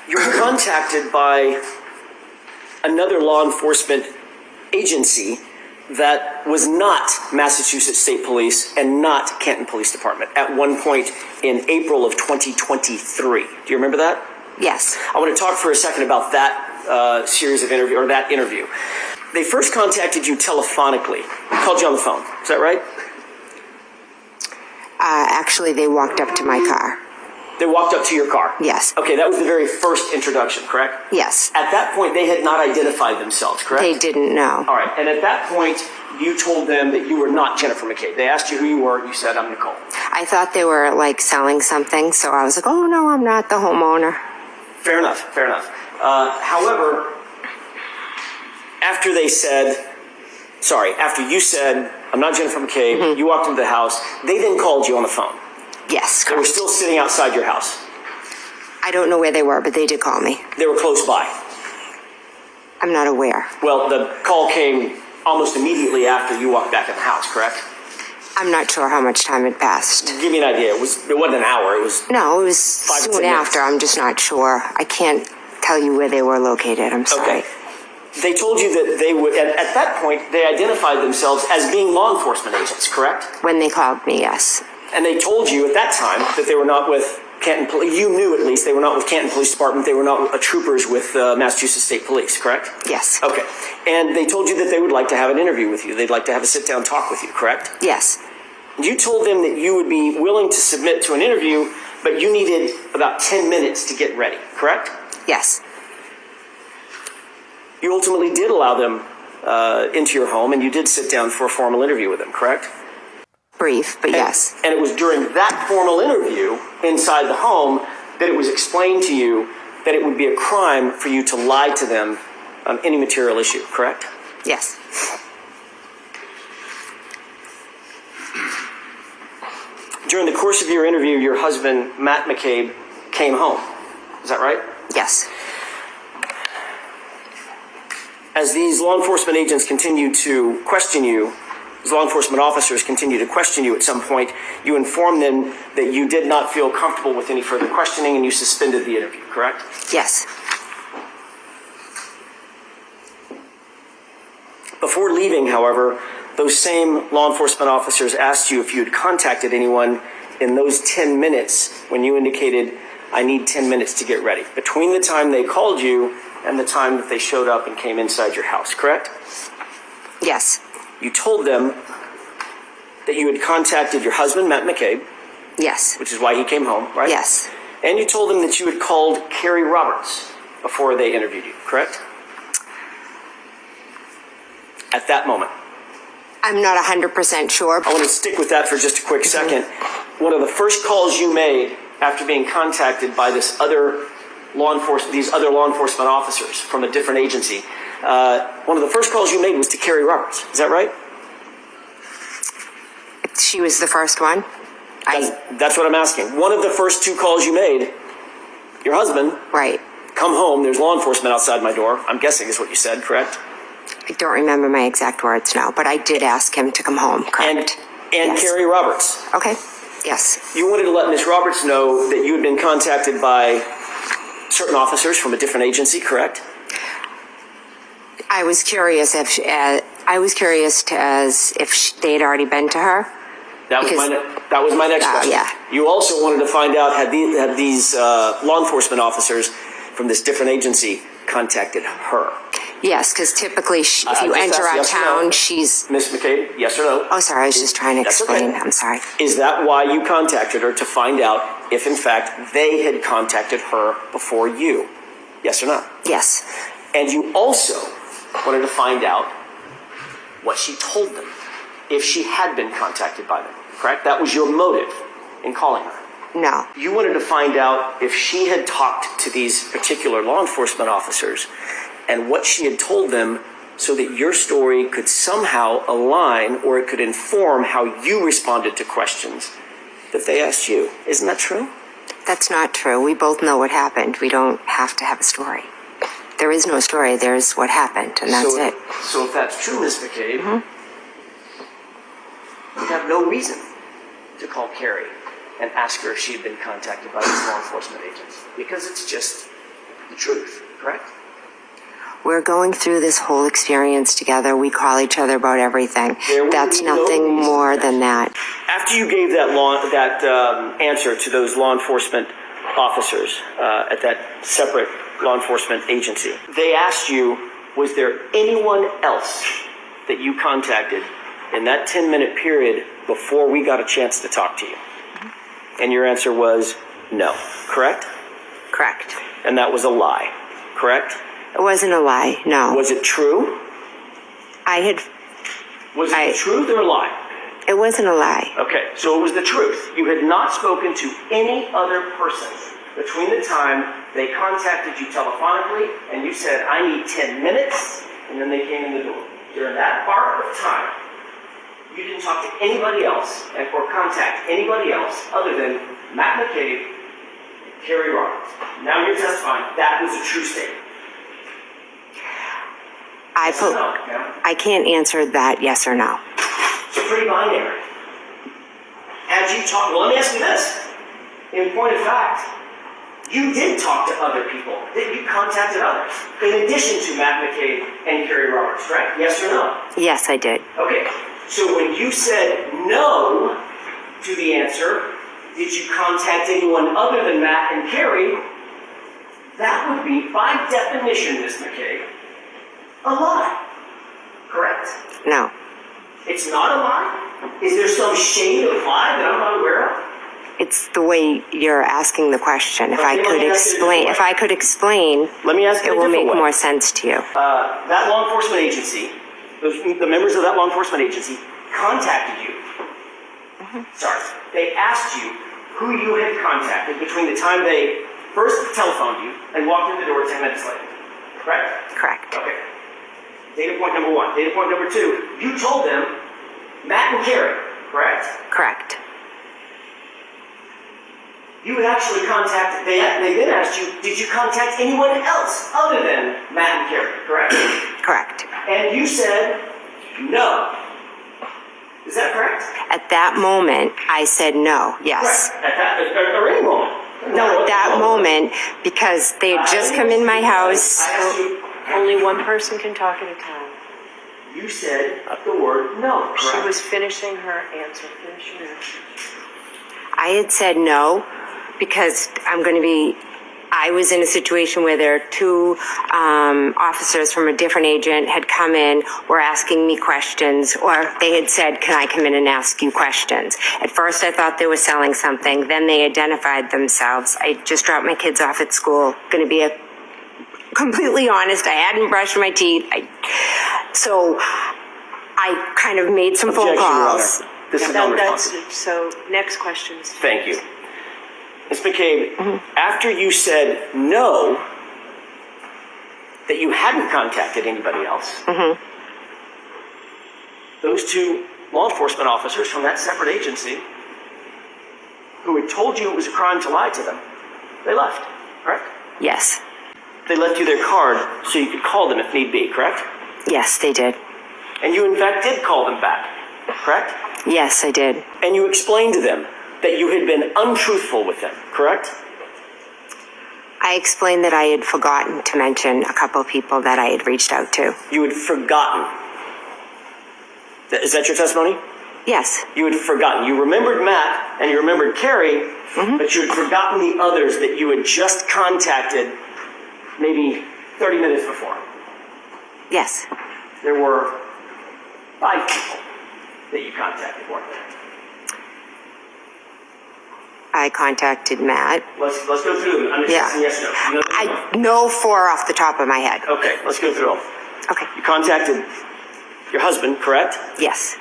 You were contacted by another law enforcement agency that was not Massachusetts State Police and not Canton Police Department at one point in April of 2023. Do you remember that? Yes. I want to talk for a second about that series of interview, or that interview. They first contacted you telephonically. Called you on the phone. Is that right? Actually, they walked up to my car. They walked up to your car? Yes. Okay, that was the very first introduction, correct? Yes. At that point, they had not identified themselves, correct? They didn't know. All right, and at that point, you told them that you were not Jennifer McCabe. They asked you who you were, you said, I'm Nicole. I thought they were, like, selling something, so I was like, oh, no, I'm not the homeowner. Fair enough, fair enough. However, after you said, I'm not Jennifer McCabe, you walked into the house, they then called you on the phone. Yes, They were correct. still sitting outside your house. I don't know where they were, but they did call me. They were close by. I'm not aware. Well, the call came almost immediately after you walked back in the house, correct? I'm not sure how much time had passed. Give me an idea. It wasn't an hour. It was. No, it was 5 to 10 soon minutes. after. I'm just not sure. I can't tell you where they were located. I'm sorry. Okay. They told you that they would, at that point, they identified themselves as being law enforcement agents, correct? When they called me, yes. And they told you at that time that they were not with Canton Police. You knew at least they were not with Canton Police Department. They were not troopers with Massachusetts State Police, correct? Yes. Okay. And they told you that they would like to have an interview with you. They'd like to have a sit-down talk with you, correct? Yes. You told them that you would be willing to submit to an interview, but you needed about 10 minutes to get ready, correct? Yes. You ultimately did allow them into your home, and you did sit down for a formal interview with them, correct? Brief, but yes. And it was during that formal interview inside the home that it was explained to you that it would be a crime for you to lie to them on any material issue, correct? Yes. During the course of your interview, your husband, Matt McCabe, came home. Is that right? Yes. As these law enforcement agents continue to question you, as law enforcement officers continue to question you at some point, you informed them that you did not feel comfortable with any further questioning and you suspended the interview, correct? Yes. Before leaving, however, those same law enforcement officers asked you if you had contacted anyone in those 10 minutes when you indicated, I need 10 minutes to get ready, between the time they called you and the time that they showed up and came inside your house, correct? Yes. You told them that you had contacted your husband, Matt McCabe, Yes. which is why he came home, right? Yes. And you told them that you had called Carrie Roberts before they interviewed you, correct? At that moment. I'm not 100% sure. I want to stick with that for just a quick second. One of the first calls you made after being contacted by these other law enforcement officers from a different agency, one of the first calls you made was to Carrie Roberts. Is that right? She was the first one. That's what I'm asking. One of the first two calls you made, your husband, Right. come home, there's law enforcement outside my door, I'm guessing is what you said, correct? I don't remember my exact words now, but I did ask him to come home, correct? And Yes. Carrie Roberts. Okay. Yes. You wanted to let Ms. Roberts know that you had been contacted by certain officers from a different agency, correct? I was curious if they had already been to her. That was my next question. Yeah. You also wanted to find out had these law enforcement officers from this different agency contacted her. Yes, because typically if you just enter ask our yes or town, no. she's... Ms. McCabe, yes or no? Oh, sorry, I was just trying to That's explain. okay. I'm sorry. Is that why you contacted her, to find out if in fact they had contacted her before you? Yes or no? Yes. And you also wanted to find out what she told them, if she had been contacted by them, correct? That was your motive in calling her. No. You wanted to find out if she had talked to these particular law enforcement officers and what she had told them, so that your story could somehow align, or it could inform how you responded to questions that they asked you. Isn't that true? That's not true. We both know what happened. We don't have to have a story. There is no story. There's what happened, and that's it. So if that's true, Ms. McCabe, you have no reason to call Carrie and ask her if she had been contacted by these law enforcement agents, because it's just the truth, correct? We're going through this whole experience together. We call each other about everything. That's nothing more than that. After you gave that answer to those law enforcement officers at that separate law enforcement agency, they asked you, was there anyone else that you contacted in that 10-minute period before we got a chance to talk to you? And your answer was no, correct? Correct. And that was a lie, correct? It wasn't a lie, no. Was it true? Was it the truth or a lie? It wasn't a lie. Okay, so it was the truth. You had not spoken to any other person between the time they contacted you telephonically and you said, I need 10 minutes, and then they came in the door. During that part of time, you didn't talk to anybody else or contact anybody else other than Matt McCabe and Kerry Roberts. Now you're testifying that was a true statement. I can't answer that yes or no. It's pretty binary. Had you talked, well, let me ask you this. In point of fact, you did talk to other people. You contacted others, in addition to Matt McCabe and Kerry Roberts, right? Yes or no? Yes, I did. Okay, so when you said no to the answer, did you contact anyone other than Matt and Kerry? That would be, by definition, Ms. McCabe, a lie, correct? No. It's not a lie? Is there some shade of lie that I'm not aware of? It's the way you're asking the question. If I could explain, let me ask it will make more sense to you. That law enforcement agency, the members of that law enforcement agency contacted you. Sorry, they asked you who you had contacted between the time they first telephoned you and walked in the door 10 minutes later, correct? Correct. Okay. Data point number one. Data point number two, you told them Matt and Kerry, correct? Correct. You had actually contacted, they then asked you, did you contact anyone else other than Matt and Kerry, correct? Correct. And you said no. Is that correct? At that moment, I said no, yes. Correct. Or any moment. No, at that moment, because they had just come in my house. I asked you, Only one person can talk at a time. you said the word no, correct? She was finishing her answer. I had said no because I was in a situation where there are two officers from a different agent had come in, were asking me questions, or they had said, can I come in and ask you questions? At first I thought they were selling something, then they identified themselves. I just dropped my kids off at school, completely honest, I hadn't brushed my teeth. So I kind of made some phone Objection, Your calls. Honor. This is non-responsive. So next question. Thank you. Ms. McCabe, after you said no, that you hadn't contacted anybody else, those two law enforcement officers from that separate agency who had told you it was a crime to lie to them, they left, correct? Yes. They left you their card so you could call them if need be, correct? Yes, they did. And you in fact did call them back, correct? Yes, I did. And you explained to them that you had been untruthful with them, correct? I explained that I had forgotten to mention a couple of people that I had reached out to. You had forgotten. Is that your testimony? Yes. You had forgotten. You remembered Matt and you remembered Kerry, but you had forgotten the others that you had just contacted maybe 30 minutes before. Yes. There were 5 people that you contacted, weren't there? I contacted Matt. Let's go through them. Yeah. Yes, no. You know them? I know 4 off the top of my head. Okay, let's go through them. Okay. You contacted your husband, correct? Yes.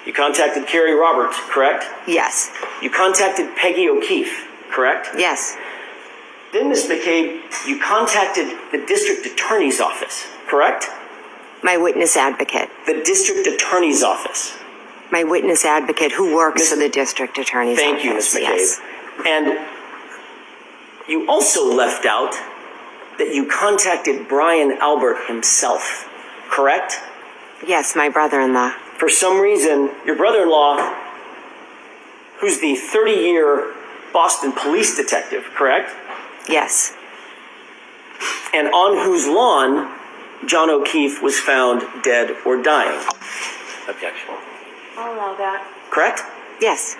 You contacted Kerry Roberts, correct? Yes. You contacted Peggy O'Keefe, correct? Yes. Then, Ms. McCabe, you contacted the district attorney's office, correct? My witness advocate. The district attorney's office. My witness advocate who works for the district attorney's office. Thank you, Ms. McCabe. Yes. And you also left out that you contacted Brian Albert himself, correct? Yes, my brother-in-law. For some reason, your brother-in-law, who's the 30-year Boston police detective, correct? Yes. and on whose lawn John O'Keefe was found dead or dying. Objection. I'll allow that. Correct? Yes.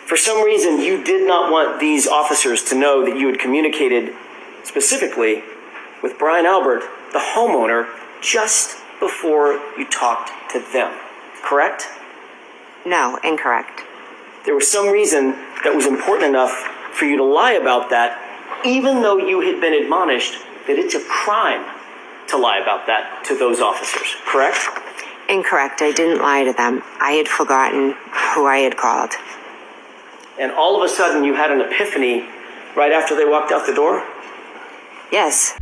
For some reason, you did not want these officers to know that you had communicated specifically with Brian Albert, the homeowner, just before you talked to them. Correct? No, incorrect. There was some reason that was important enough for you to lie about that, even though you had been admonished that it's a crime to lie about that to those officers. Correct? Incorrect. I didn't lie to them. I had forgotten who I had called. And all of a sudden, you had an epiphany right after they walked out the door? Yes.